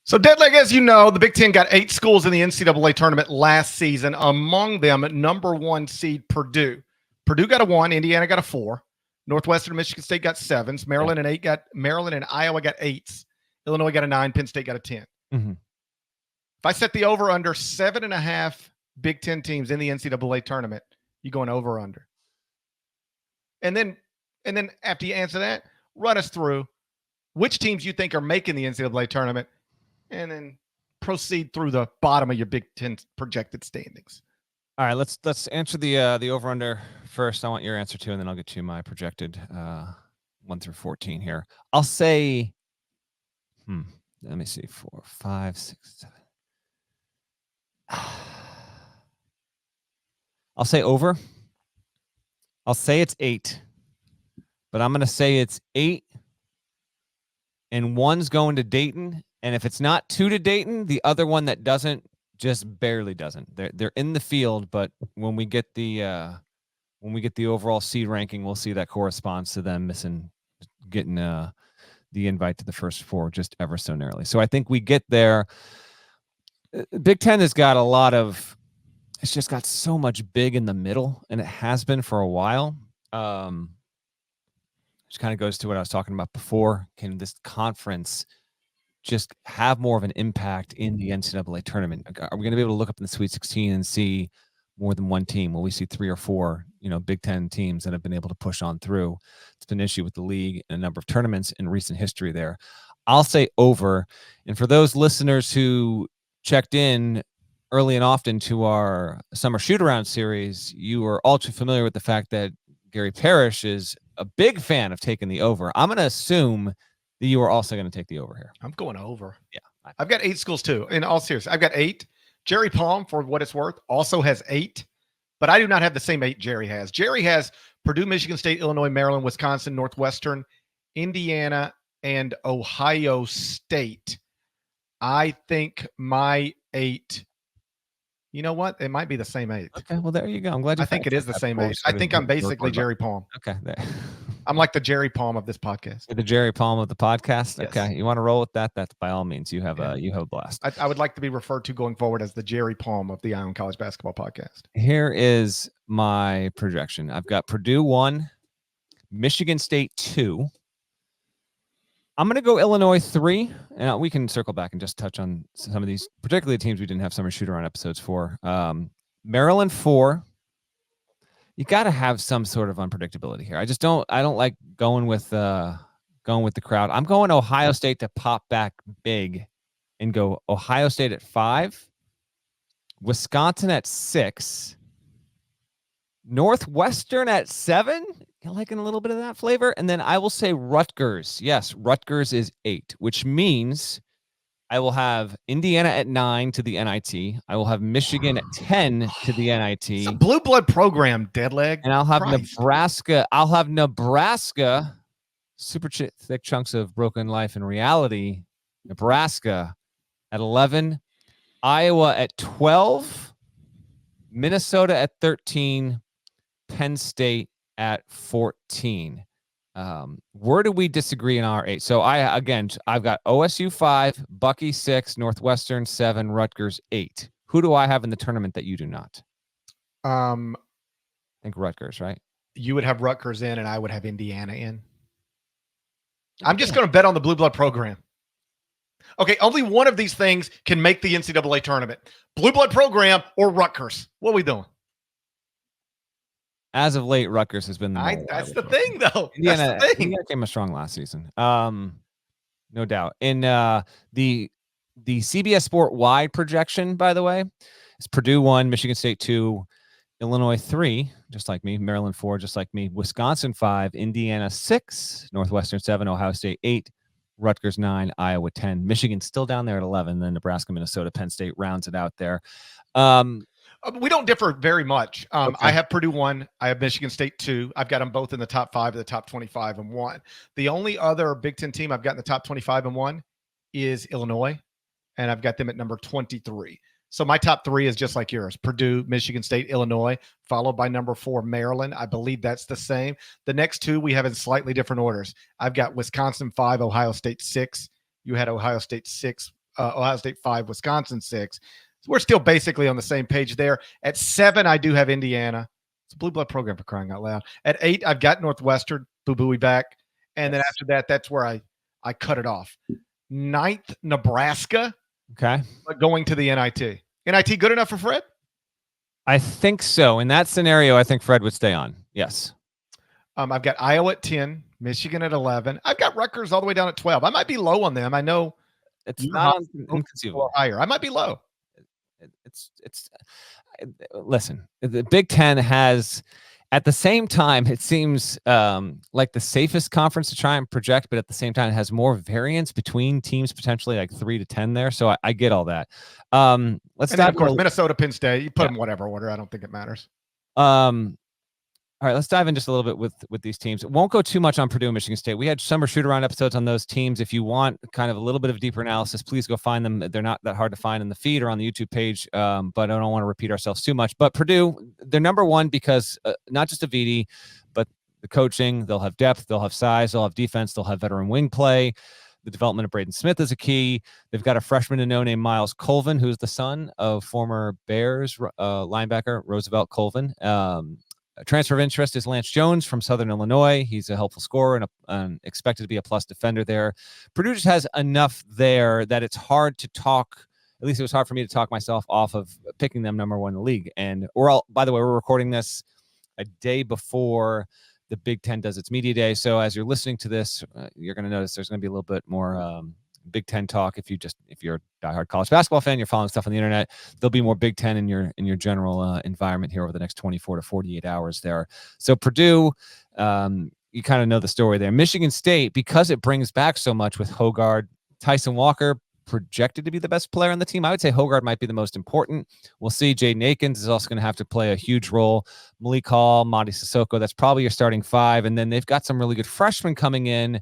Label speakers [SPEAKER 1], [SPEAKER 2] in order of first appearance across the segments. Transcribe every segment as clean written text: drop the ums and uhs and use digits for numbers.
[SPEAKER 1] So, Deadleg, as you know, the Big Ten got 8 schools in the NCAA tournament last season. Among them, number 1 seed Purdue. Purdue got a 1, Indiana got a 4, Northwestern Michigan State got 7s, Maryland and Iowa got 8s, Illinois got a 9, Penn State got a 10.
[SPEAKER 2] Mm-hmm.
[SPEAKER 1] If I set the over under 7.5 Big Ten teams in the NCAA tournament, you going over or under? And then after you answer that, run us through which teams you think are making the NCAA tournament, and then proceed through the bottom of your Big Ten projected standings.
[SPEAKER 2] All right, let's answer the over under first. I want your answer too, and then I'll get you my projected 1 through 14 here. I'll say, let me see, 4, 5, 6, 7. I'll say over. I'll say it's 8, but I'm going to say it's 8, and 1's going to Dayton. And if it's not 2 to Dayton, the other one that doesn't just barely doesn't. They're in the field, but when we get the overall seed ranking, we'll see that corresponds to them getting the invite to the first 4 just ever so narrowly. So I think we get there. Big Ten has got a lot of. It's just got so much big in the middle, and it has been for a while. Which kind of goes to what I was talking about before. Can this conference just have more of an impact in the NCAA tournament? Are we going to be able to look up in the Sweet 16 and see more than one team? Will we see 3 or 4, Big Ten teams that have been able to push on through? It's been an issue with the league and a number of tournaments in recent history there. I'll say over. And for those listeners who checked in early and often to our summer shoot-around series, you are all too familiar with the fact that Gary Parrish is a big fan of taking the over. I'm going to assume that you are also going to take the over here.
[SPEAKER 1] I'm going over.
[SPEAKER 2] Yeah.
[SPEAKER 1] I've got 8 schools too. In all seriousness, I've got 8. Jerry Palm, for what it's worth, also has 8, but I do not have the same 8 Jerry has. Jerry has Purdue, Michigan State, Illinois, Maryland, Wisconsin, Northwestern, Indiana, and Ohio State. I think my 8, you know what? It might be the same 8.
[SPEAKER 2] Okay, well, there you go. I'm glad you
[SPEAKER 1] I think it is the same 8. I think I'm basically Jerry Palm.
[SPEAKER 2] Okay, there.
[SPEAKER 1] I'm like the Jerry Palm of this podcast.
[SPEAKER 2] The Jerry Palm of the podcast.
[SPEAKER 1] Yes.
[SPEAKER 2] Okay, you want to roll with that? That's by all means. You have a blast.
[SPEAKER 1] I would like to be referred to going forward as the Jerry Palm of the Ion College Basketball Podcast.
[SPEAKER 2] Here is my projection. I've got Purdue 1, Michigan State 2. I'm going to go Illinois 3, and we can circle back and just touch on some of these, particularly the teams we didn't have summer shoot-around episodes for. Maryland 4. You got to have some sort of unpredictability here. I don't like going with the crowd. I'm going Ohio State to pop back big and go Ohio State at 5, Wisconsin at 6, Northwestern at 7. You're liking a little bit of that flavor. And then I will say Rutgers. Yes, Rutgers is 8, which means I will have Indiana at 9 to the NIT. I will have Michigan at 10 to the NIT.
[SPEAKER 1] It's a blue blood program, Deadleg.
[SPEAKER 2] And I'll have Nebraska. Super thick chunks of broken life and reality. Nebraska at 11. Iowa at 12. Minnesota at 13. Penn State at 14. Where do we disagree in our 8? So I've got OSU 5, Bucky 6, Northwestern 7, Rutgers 8. Who do I have in the tournament that you do not? I think Rutgers, right?
[SPEAKER 1] You would have Rutgers in, and I would have Indiana in. I'm just going to bet on the blue blood program. Okay, only one of these things can make the NCAA tournament. Blue blood program or Rutgers. What are we doing?
[SPEAKER 2] As of late, Rutgers has been the
[SPEAKER 1] that's the thing, though.
[SPEAKER 2] Indiana came a strong last season. No doubt. In the CBS Sport wide projection, by the way, it's Purdue 1, Michigan State 2, Illinois 3, just like me, Maryland 4, just like me, Wisconsin 5, Indiana 6, Northwestern 7, Ohio State 8, Rutgers 9, Iowa 10, Michigan still down there at 11, then Nebraska, Minnesota, Penn State rounds it out there.
[SPEAKER 1] We don't differ very much.
[SPEAKER 2] Okay.
[SPEAKER 1] I have Purdue 1. I have Michigan State 2. I've got them both in the top 5 of the top 25 and 1. The only other Big Ten team I've got in the top 25 and 1 is Illinois, and I've got them at number 23. So my top 3 is just like yours: Purdue, Michigan State, Illinois, followed by number 4, Maryland. I believe that's the same. The next 2 we have in slightly different orders. I've got Wisconsin 5, Ohio State 6. You had Ohio State 6. Ohio State 5, Wisconsin 6. So we're still basically on the same page there. At 7, I do have Indiana. It's a blue blood program, for crying out loud. At 8, I've got Northwestern, boo-booey back. And then after that, that's where I cut it off. 9th, Nebraska.
[SPEAKER 2] Okay.
[SPEAKER 1] Going to the NIT. NIT good enough for Fred?
[SPEAKER 2] I think so. In that scenario, I think Fred would stay on. Yes.
[SPEAKER 1] I've got Iowa at 10, Michigan at 11. I've got Rutgers all the way down at 12. I might be low on them. I know
[SPEAKER 2] it's not inconceivable.
[SPEAKER 1] Higher. I might be low.
[SPEAKER 2] Listen, the Big Ten has, at the same time, it seems like the safest conference to try and project, but at the same time, it has more variance between teams, potentially like 3 to 10 there. So I get all that. Let's dive.
[SPEAKER 1] Of course, Minnesota, Penn State. You put them whatever order. I don't think it matters.
[SPEAKER 2] All right, let's dive in just a little bit with these teams. It won't go too much on Purdue and Michigan State. We had summer shoot-around episodes on those teams. If you want kind of a little bit of deeper analysis, please go find them. They're not that hard to find in the feed or on the YouTube page, but I don't want to repeat ourselves too much. But Purdue, they're number one because not just a VD, but the coaching. They'll have depth. They'll have size. They'll have defense. They'll have veteran wing play. The development of Braden Smith is a key. They've got a freshman to know named Miles Colvin, who's the son of former Bears linebacker Roosevelt Colvin. Transfer of interest is Lance Jones from Southern Illinois. He's a helpful scorer and expected to be a plus defender there. Purdue just has enough there that it's hard to talk. At least it was hard for me to talk myself off of picking them number one in the league. And by the way, we're recording this a day before the Big Ten does its media day. So as you're listening to this, you're going to notice there's going to be a little bit more Big Ten talk. If you're a diehard college basketball fan, you're following stuff on the internet, there'll be more Big Ten in your general environment here over the next 24 to 48 hours there. So Purdue, you kind of know the story there. Michigan State, because it brings back so much with Hogard, Tyson Walker projected to be the best player on the team. I would say Hogard might be the most important. We'll see. Jaden Akins is also going to have to play a huge role. Malik Hall, Madi Sissoko, that's probably your starting 5. And then they've got some really good freshmen coming in.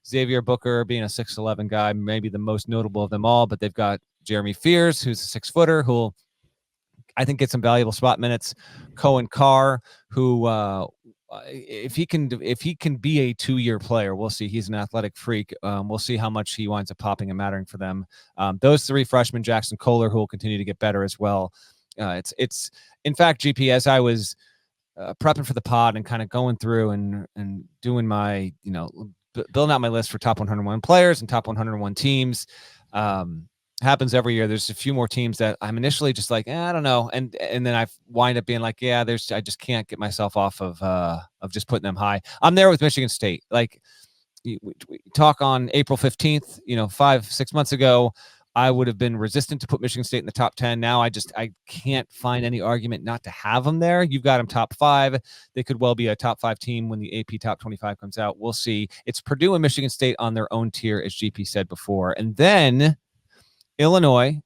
[SPEAKER 2] Xavier Booker being a 6'11" guy, maybe the most notable of them all, but they've got Jeremy Fears, who's a 6-footer, who'll, I think, get some valuable spot minutes. Cohen Carr, who, if he can be a 2-year player, we'll see. He's an athletic freak. We'll see how much he winds up popping and mattering for them. Those 3 freshmen, Jackson Kohler, who will continue to get better as well. It's in fact, GP, as I was prepping for the pod and kind of going through and doing my, building out my list for top 101 players and top 101 teams. Happens every year. There's a few more teams that I'm initially just like, I don't know. And then I wind up being like, I just can't get myself off of just putting them high. I'm there with Michigan State. Like we talk on April 15th, 5-6 months ago, I would have been resistant to put Michigan State in the top 10. Now I can't find any argument not to have them there. You've got them top 5. They could well be a top 5 team when the AP top 25 comes out. We'll see. It's Purdue and Michigan State on their own tier, as GP said before. And then Illinois,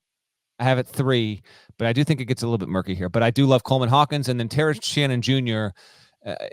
[SPEAKER 2] I have it 3, but I do think it gets a little bit murky here. But I do love Coleman Hawkins. And then Terrence Shannon Jr.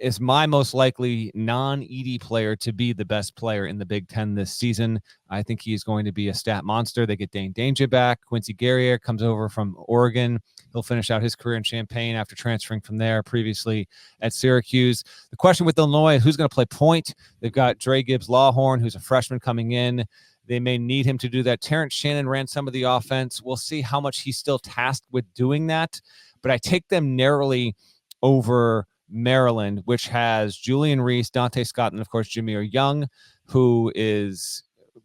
[SPEAKER 2] Is my most likely non-ED player to be the best player in the Big Ten this season. I think he's going to be a stat monster. They get Dane Danger back. Quincy Guerrier comes over from Oregon. He'll finish out his career in Champaign after transferring from there previously at Syracuse. The question with Illinois is who's going to play point. They've got Dre Gibbs-Lawhorn, who's a freshman coming in. They may need him to do that. Terrence Shannon ran some of the offense. We'll see how much he's still tasked with doing that. But I take them narrowly over Maryland, which has Julian Reese, Dante Scott, and of course Jameer Young, who is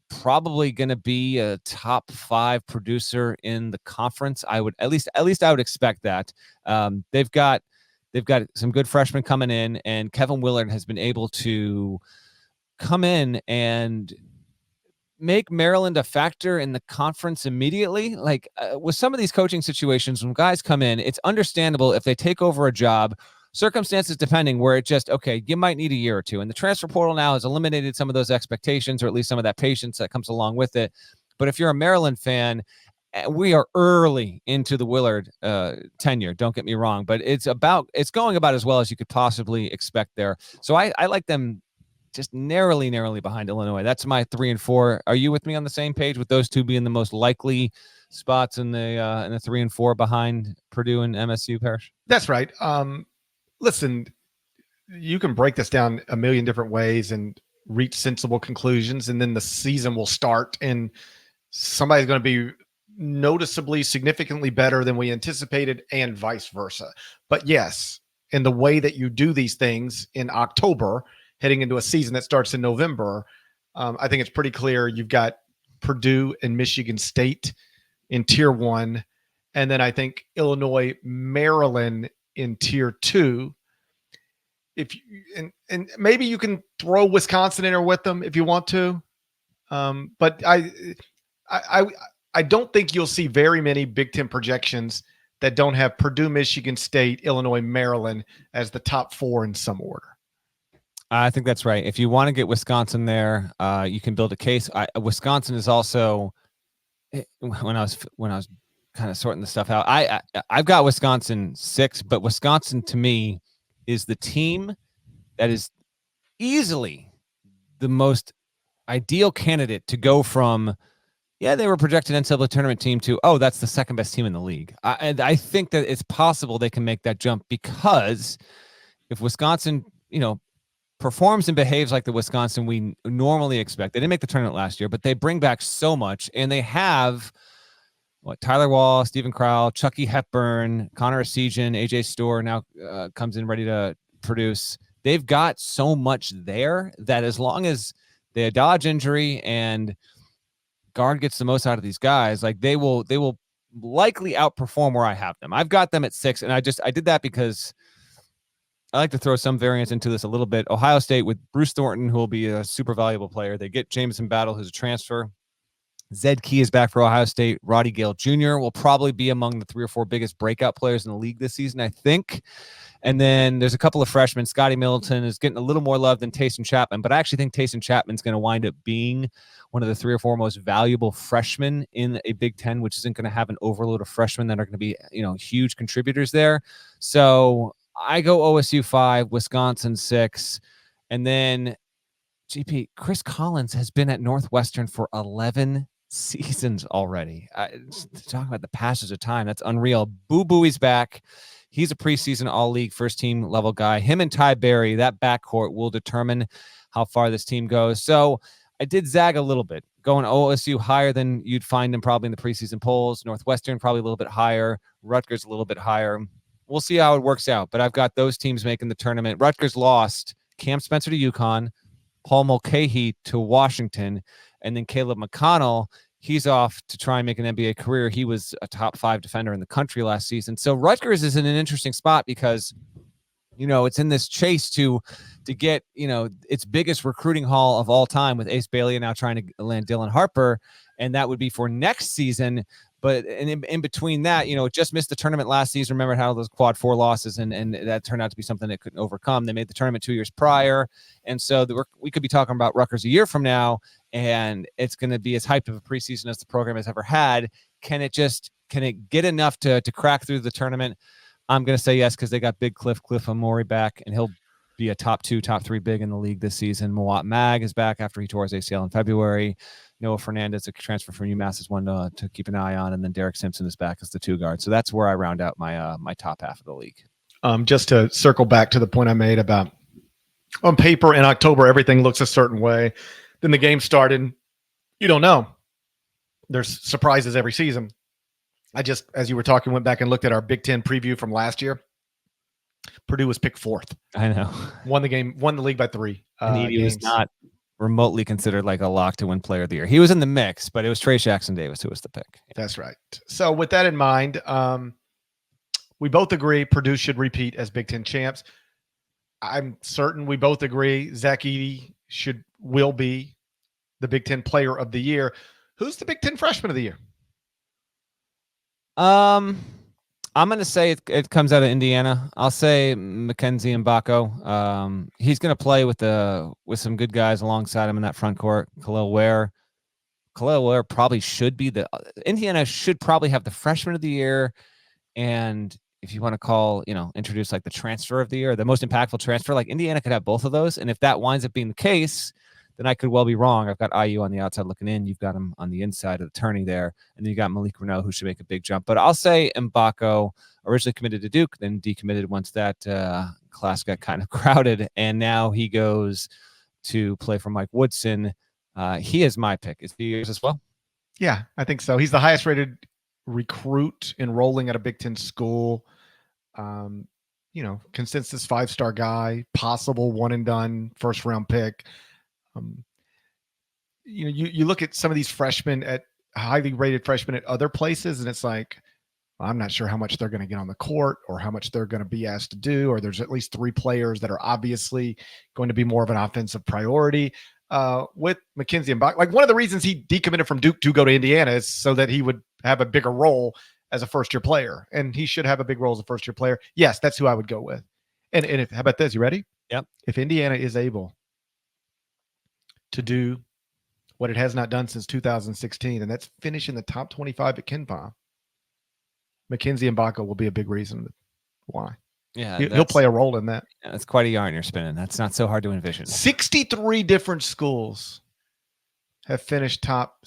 [SPEAKER 2] probably going to be a top 5 producer in the conference. I would at least I would expect that. They've got some good freshmen coming in, and Kevin Willard has been able to come in and make Maryland a factor in the conference immediately. Like with some of these coaching situations, when guys come in, it's understandable if they take over a job, circumstances depending, where it just, okay, you might need a year or 2. And the transfer portal now has eliminated some of those expectations, or at least some of that patience that comes along with it. But if you're a Maryland fan, we are early into the Willard tenure, don't get me wrong, but it's going about as well as you could possibly expect there. So I like them just narrowly behind Illinois. That's my 3 and 4. Are you with me on the same page with those two being the most likely spots in the 3 and 4 behind Purdue and MSU, Parrish?
[SPEAKER 1] That's right. Listen, you can break this down a million different ways and reach sensible conclusions, and then the season will start and somebody's going to be noticeably, significantly better than we anticipated, and vice versa. But yes, in the way that you do these things in October, heading into a season that starts in November, I think it's pretty clear you've got Purdue and Michigan State in tier 1, and then I think Illinois, Maryland in tier 2. If you, and maybe you can throw Wisconsin in there with them if you want to, but I don't think you'll see very many Big Ten projections that don't have Purdue, Michigan State, Illinois, Maryland as the top 4 in some order.
[SPEAKER 2] I think that's right. If you want to get Wisconsin there, you can build a case. Wisconsin is also, when I was kind of sorting the stuff out, I've got Wisconsin 6, but Wisconsin to me is the team that is easily the most ideal candidate to go from, they were projected NCAA tournament team to, that's the second best team in the league. I think that it's possible they can make that jump, because if Wisconsin, performs and behaves like the Wisconsin we normally expect, they didn't make the tournament last year, but they bring back so much, and they have Tyler Wall, Stephen Crowell, Chucky Hepburn, Connor Esigian, AJ Storr now comes in ready to produce. They've got so much there that as long as they dodge injury and guard gets the most out of these guys, like they will likely outperform where I have them. I've got them at 6, and I did that because I like to throw some variance into this a little bit. Ohio State with Bruce Thornton, who will be a super valuable player. They get Jameson Battle, who's a transfer. Zed Key is back for Ohio State. Roddy Gale Jr. will probably be among the 3 or 4 biggest breakout players in the league this season, I think. And then there's a couple of freshmen. Scotty Middleton is getting a little more love than Tayson Chapman, but I actually think Tayson Chapman's going to wind up being one of the 3 or 4 most valuable freshmen in a Big Ten, which isn't going to have an overload of freshmen that are going to be, huge contributors there. So I go OSU 5, Wisconsin 6, and then GP Chris Collins has been at Northwestern for 11 seasons already. Talking about the passage of time, that's unreal. Boo Booey's back. He's a preseason all-league first-team level guy. Him and Ty Berry, that backcourt will determine how far this team goes. So I did zag a little bit, going OSU higher than you'd find him probably in the preseason polls. Northwestern probably a little bit higher. Rutgers a little bit higher. We'll see how it works out, but I've got those teams making the tournament. Rutgers lost Cam Spencer to UConn, Paul Mulcahy to Washington, and then Caleb McConnell, he's off to try and make an NBA career. He was a top 5 defender in the country last season. So Rutgers is in an interesting spot because, it's in this chase to get, its biggest recruiting haul of all time, with Ace Bailey now trying to land Dylan Harper, and that would be for next season. But in between that, it just missed the tournament last season. Remember how those quad 4 losses, and that turned out to be something they couldn't overcome. They made the tournament 2 years prior. And so we could be talking about Rutgers a year from now, and it's going to be as hyped of a preseason as the program has ever had. Can it get enough to crack through the tournament? I'm going to say yes, because they got Big Cliff Amori back, and he'll be a top 2, top 3 big in the league this season. Mawat Mag is back after he tore his ACL in February. Noah Fernandez, a transfer from UMass, is one to keep an eye on, and then Derek Simpson is back as the 2 guard. So that's where I round out my my top half of the league.
[SPEAKER 1] Just to circle back to the point I made about, on paper in October, everything looks a certain way. Then the game started. You don't know. There's surprises every season. I just, as you were talking, went back and looked at our Big Ten preview from last year. Purdue was picked 4th.
[SPEAKER 2] I know.
[SPEAKER 1] Won the league by 3.
[SPEAKER 2] And he was not remotely considered like a lock to win player of the year. He was in the mix, but it was Trey Jackson Davis who was the pick.
[SPEAKER 1] That's right. So with that in mind, we both agree Purdue should repeat as Big Ten champs. I'm certain we both agree Zach Edey will be the Big Ten player of the year. Who's the Big Ten freshman of the year?
[SPEAKER 2] I'm going to say it comes out of Indiana. I'll say Mackenzie Mbako. He's going to play with some good guys alongside him in that front court. Khalil Ware probably should be Indiana should probably have the freshman of the year. And if you want to call, introduce like the transfer of the year, the most impactful transfer, like Indiana could have both of those. And if that winds up being the case, then I could well be wrong. I've got IU on the outside looking in. You've got him on the inside of the turning there. And then you got Malik Reneau, who should make a big jump. But I'll say Mbako, originally committed to Duke, then decommitted once that class got kind of crowded. And now he goes to play for Mike Woodson. He is my pick. Is he yours as well?
[SPEAKER 1] Yeah, I think so. He's the highest rated recruit enrolling at a Big Ten school. Um, consensus 5-star guy, possible one and done first round pick. Um, you look at some of these freshmen at highly rated freshmen at other places, and it's like, I'm not sure how much they're going to get on the court or how much they're going to be asked to do, or there's at least 3 players that are obviously going to be more of an offensive priority. With Mackenzie and Bach, like one of the reasons he decommitted from Duke to go to Indiana is so that he would have a bigger role as a first-year player, and he should have a big role as a first-year player. Yes, that's who I would go with. And how about this? You ready?
[SPEAKER 2] Yep.
[SPEAKER 1] If Indiana is able to do what it has not done since 2016, and that's finish in the top 25 at KenPom, Mackenzie and Baca will be a big reason why.
[SPEAKER 2] Yeah,
[SPEAKER 1] he'll play a role in that.
[SPEAKER 2] Yeah, that's quite a yarn you're spinning. That's not so hard to envision.
[SPEAKER 1] 63 different schools have finished top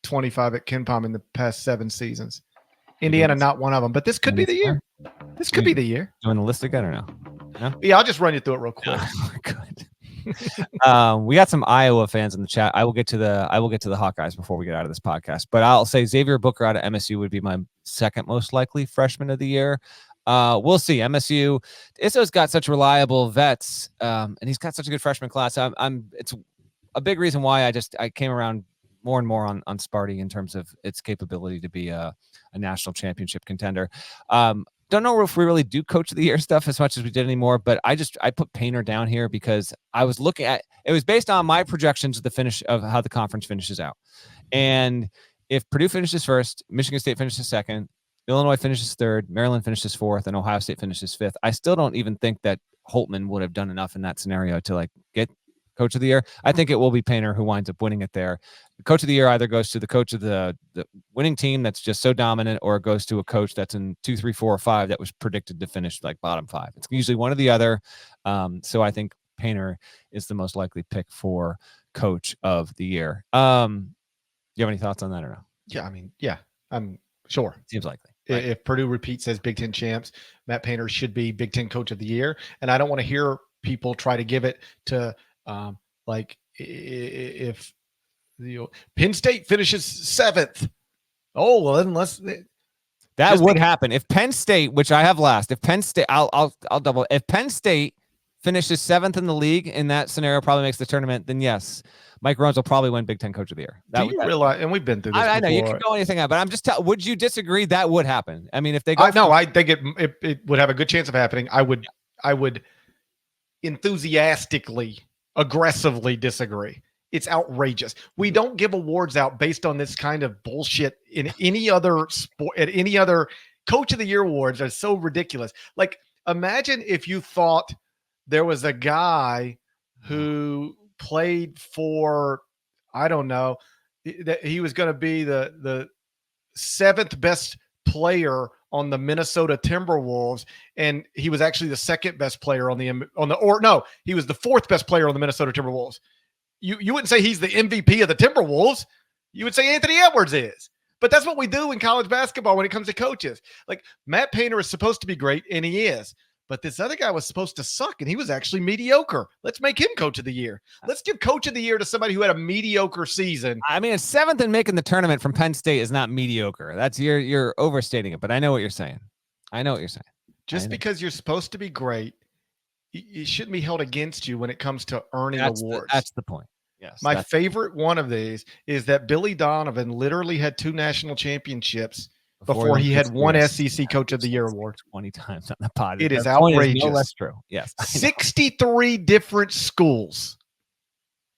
[SPEAKER 1] 25 at KenPom in the past 7 seasons. Indiana, not one of them. But this could be the year. This could be the year.
[SPEAKER 2] Doing the list again or no?
[SPEAKER 1] No? Yeah, I'll just run you through it real quick.
[SPEAKER 2] Good. We got some Iowa fans in the chat. I will get to the Hawkeyes before we get out of this podcast. But I'll say Xavier Booker out of MSU would be my second most likely freshman of the year. We'll see. MSU, Isso's got such reliable vets, and he's got such a good freshman class. It's a big reason why I came around more and more on Sparty in terms of its capability to be a national championship contender. Don't know if we really do coach of the year stuff as much as we did anymore, but I put Painter down here because I was looking at it was based on my projections of the finish of how the conference finishes out. And if Purdue finishes first, Michigan State finishes second, Illinois finishes third, Maryland finishes fourth, and Ohio State finishes fifth, I still don't even think that Holtman would have done enough in that scenario to get coach of the year. I think it will be Painter who winds up winning it there. The coach of the year either goes to the coach of the winning team that's just so dominant, or it goes to a coach that's in 2, 3, 4, or 5 that was predicted to finish bottom 5. It's usually one or the other. So I think Painter is the most likely pick for coach of the year. You have any thoughts on that or no?
[SPEAKER 1] Yeah, I'm sure.
[SPEAKER 2] Seems likely.
[SPEAKER 1] Right. If Purdue repeats as Big Ten champs, Matt Painter should be Big Ten coach of the year. And I don't want to hear people try to give it to if Penn State finishes 7th. Oh, well, then
[SPEAKER 2] that would happen if Penn State, which I have last. If Penn State, I'll double. If Penn State finishes 7th in the league in that scenario, probably makes the tournament, then yes, Mike Rhodes will probably win Big Ten Coach of the Year.
[SPEAKER 1] Do you realize? And we've been through this. I know
[SPEAKER 2] you can go anything out, but I'm just would you disagree that would happen? I mean, if they go,
[SPEAKER 1] I think it would have a good chance of happening. I would enthusiastically, aggressively disagree. It's outrageous. We don't give awards out based on this kind of bullshit in any other sport. At any other Coach of the Year awards are so ridiculous. Imagine if you thought there was a guy who played for, I don't know, that he was going to be the 7th best player on the Minnesota Timberwolves, and he was actually the 2nd best player he was the 4th best player on the Minnesota Timberwolves. You wouldn't say he's the MVP of the Timberwolves. You would say Anthony Edwards is. But that's what we do in college basketball when it comes to coaches. Matt Painter is supposed to be great, and he is. But this other guy was supposed to suck, and he was actually mediocre. Let's make him Coach of the Year. Let's give Coach of the Year to somebody who had a mediocre season.
[SPEAKER 2] I mean, 7th and making the tournament from Penn State is not mediocre. That's you're overstating it, but I know what you're saying.
[SPEAKER 1] Just because you're supposed to be great, it shouldn't be held against you when it comes to earning awards.
[SPEAKER 2] That's the point. Yes.
[SPEAKER 1] My favorite one of these is that Billy Donovan literally had 2 national championships before he had one SEC Coach of the Year award.
[SPEAKER 2] 20 times on the pod.
[SPEAKER 1] It is outrageous.
[SPEAKER 2] No less true. Yes.
[SPEAKER 1] 63 different schools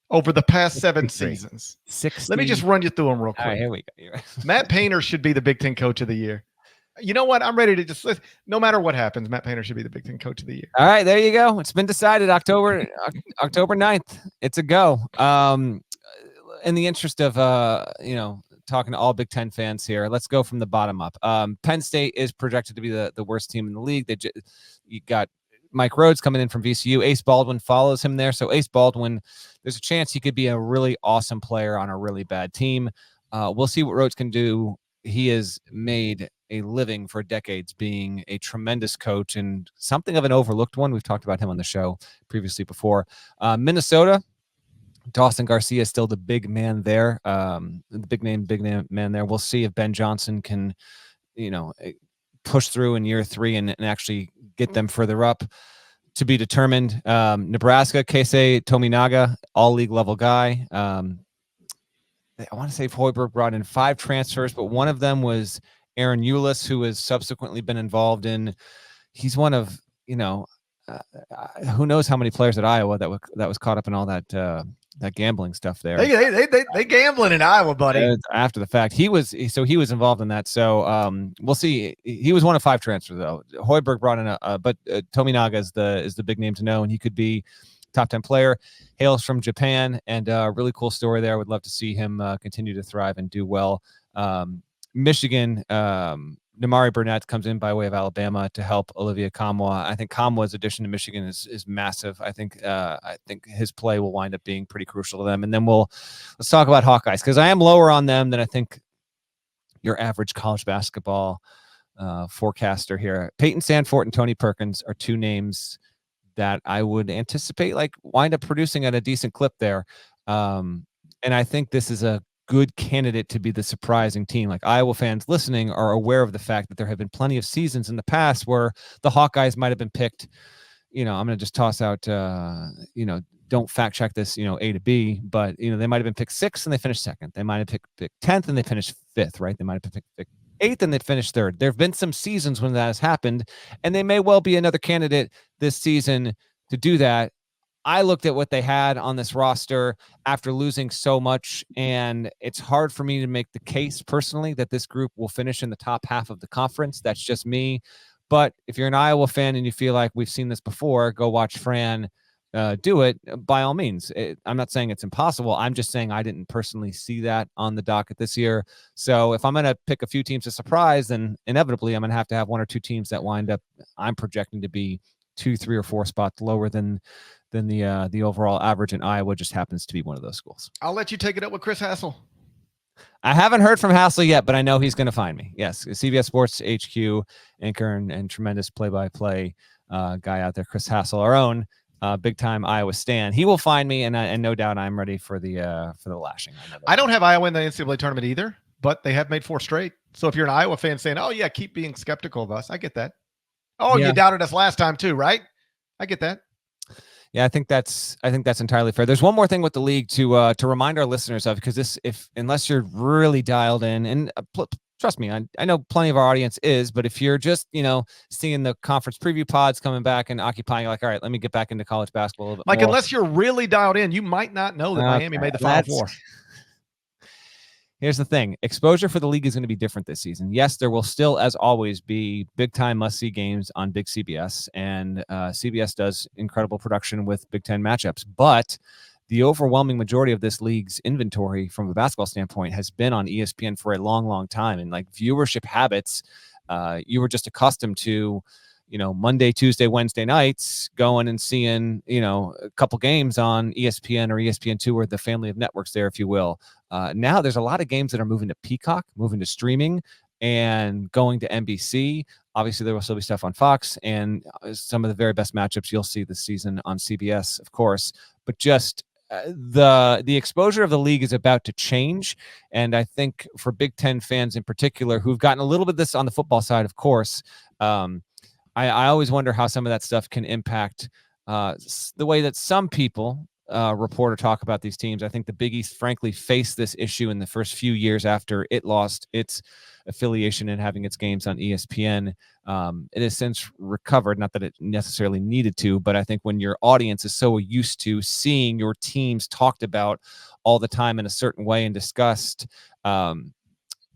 [SPEAKER 1] over the past 7 seasons.
[SPEAKER 2] 60.
[SPEAKER 1] Let me just run you through them real quick.
[SPEAKER 2] All right, here we go.
[SPEAKER 1] Matt Painter should be the Big Ten Coach of the Year. You know what? I'm ready to no matter what happens, Matt Painter should be the Big Ten Coach of the Year.
[SPEAKER 2] All right, there you go. It's been decided October 9th. It's a go. In the interest of, talking to all Big Ten fans here, let's go from the bottom up. Penn State is projected to be the worst team in the league. You got Mike Rhodes coming in from VCU. Ace Baldwin follows him there. So Ace Baldwin, there's a chance he could be a really awesome player on a really bad team. We'll see what Rhodes can do. He has made a living for decades being a tremendous coach and something of an overlooked one. We've talked about him on the show previously before. Minnesota, Dawson Garcia is still the big man there, the big man there. We'll see if Ben Johnson can, push through in year 3 and actually get them further up. To be determined. Nebraska, Keisei Tominaga, all league level guy. I want to say Hoiberg brought in 5 transfers, but one of them was Aaron Eulis, who has subsequently been involved in. He's one of, who knows how many players at Iowa that was caught up in all that gambling stuff there.
[SPEAKER 1] They gambling in Iowa, buddy.
[SPEAKER 2] After the fact, he was involved in that. So we'll see. He was one of 5 transfers though. Hoiberg brought in but Tominaga is the big name to know, and he could be top 10 player. Hails from Japan, and really cool story there. I would love to see him continue to thrive and do well. Michigan, Namari Burnett comes in by way of Alabama to help Olivia Kamwa. I think Kamwa's addition to Michigan is massive. I think his play will wind up being pretty crucial to them. And then let's talk about Hawkeyes, because I am lower on them than I think your average college basketball forecaster here. Peyton Sandfort and Tony Perkins are 2 names that I would anticipate wind up producing at a decent clip there. And I think this is a good candidate to be the surprising team. Like, Iowa fans listening are aware of the fact that there have been plenty of seasons in the past where the Hawkeyes might have been picked. I'm going to just toss out, don't fact check this, A to B, but they might have been picked 6th and they finished 2nd. They might have picked 10th and they finished 5th, right? They might have picked 8th and they finished 3rd. There have been some seasons when that has happened, and they may well be another candidate this season to do that. I looked at what they had on this roster after losing so much, and it's hard for me to make the case personally that this group will finish in the top half of the conference. That's just me. But if you're an Iowa fan and you feel like we've seen this before, go watch Fran do it, by all means. I'm not saying it's impossible. I'm just saying I didn't personally see that on the docket this year. So if I'm going to pick a few teams to surprise, then inevitably I'm going to have 1 or 2 teams that wind up, I'm projecting to be 2, 3, or 4 spots lower than the overall average, and Iowa just happens to be one of those schools.
[SPEAKER 1] I'll let you take it up with Chris Hassel.
[SPEAKER 2] I haven't heard from Hassel yet, but I know he's going to find me. Yes, CBS Sports HQ anchor and tremendous play-by-play guy out there, Chris Hassel, our own big-time Iowa stan. He will find me, and no doubt I'm ready for the lashing.
[SPEAKER 1] I don't have Iowa in the NCAA tournament either, but they have made 4 straight. So if you're an Iowa fan saying, "Oh yeah, keep being skeptical of us," I get that. Oh, yeah. You doubted us last time too, right? I get that.
[SPEAKER 2] Yeah, I think that's entirely fair. There's one more thing with the league to remind our listeners of, because unless you're really dialed in, and trust me, I know plenty of our audience is, but if you're just seeing the conference preview pods coming back and occupying, like, all right, let me get back into college basketball a little bit more.
[SPEAKER 1] Unless you're really dialed in, you might not know that Miami made the Final Four.
[SPEAKER 2] Here's the thing. Exposure for the league is going to be different this season. Yes, there will still, as always, be big-time must-see games on big CBS, and CBS does incredible production with Big Ten matchups, but the overwhelming majority of this league's inventory from a basketball standpoint has been on ESPN for a long, long time, and viewership habits, you were just accustomed to Monday, Tuesday, Wednesday nights going and seeing, a couple games on ESPN or ESPN2, or the family of networks there, if you will. Now there's a lot of games that are moving to Peacock, moving to streaming, and going to NBC. Obviously, there will still be stuff on Fox, and some of the very best matchups you'll see this season on CBS, of course. But just the exposure of the league is about to change, and I think for Big Ten fans in particular, who've gotten a little bit of this on the football side, of course, I always wonder how some of that stuff can impact the way that some people report or talk about these teams. I think the Big East, frankly, faced this issue in the first few years after it lost its affiliation and having its games on ESPN. It has since recovered, not that it necessarily needed to, but I think when your audience is so used to seeing your teams talked about all the time in a certain way and discussed,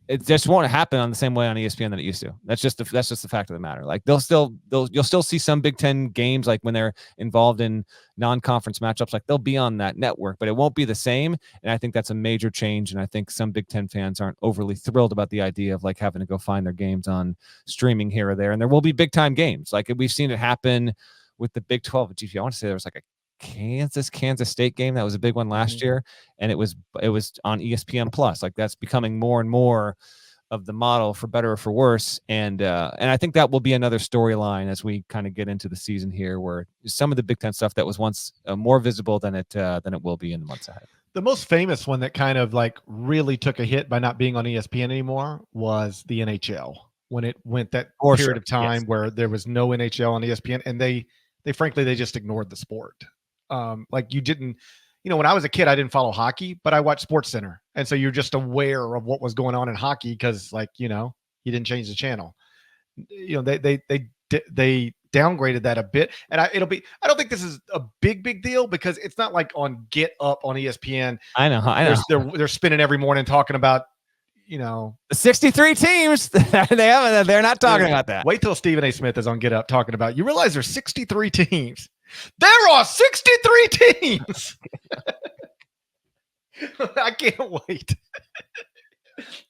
[SPEAKER 2] it just won't happen on the same way on ESPN that it used to. That's just the fact of the matter. You'll still see some Big Ten games, when they're involved in non-conference matchups, they'll be on that network, but it won't be the same. And I think that's a major change. And I think some Big Ten fans aren't overly thrilled about the idea of having to go find their games on streaming here or there. And there will be big time games. We've seen it happen with the Big 12. I want to say there was a Kansas State game that was a big one last year, and it was on ESPN Plus. That's becoming more and more of the model, for better or for worse. And I think that will be another storyline as we kind of get into the season here, where some of the Big Ten stuff that was once more visible than it will be in the months ahead.
[SPEAKER 1] The most famous one that kind of like really took a hit by not being on ESPN anymore was the NHL, when it went that period of time where there was no NHL on ESPN, and they frankly, they just ignored the sport. Like you didn't, when I was a kid, I didn't follow hockey, but I watched Sports Center. And so you're just aware of what was going on in hockey because, like, you didn't change the channel. They downgraded that a bit, and I don't think this is a big deal because it's not like on Get Up on ESPN.
[SPEAKER 2] I know.
[SPEAKER 1] They're spinning every morning talking about,
[SPEAKER 2] the 63 teams. They're not talking about that.
[SPEAKER 1] Wait till Stephen A. Smith is on Get Up talking about, you realize there's 63 teams. There are 63 teams. I can't wait.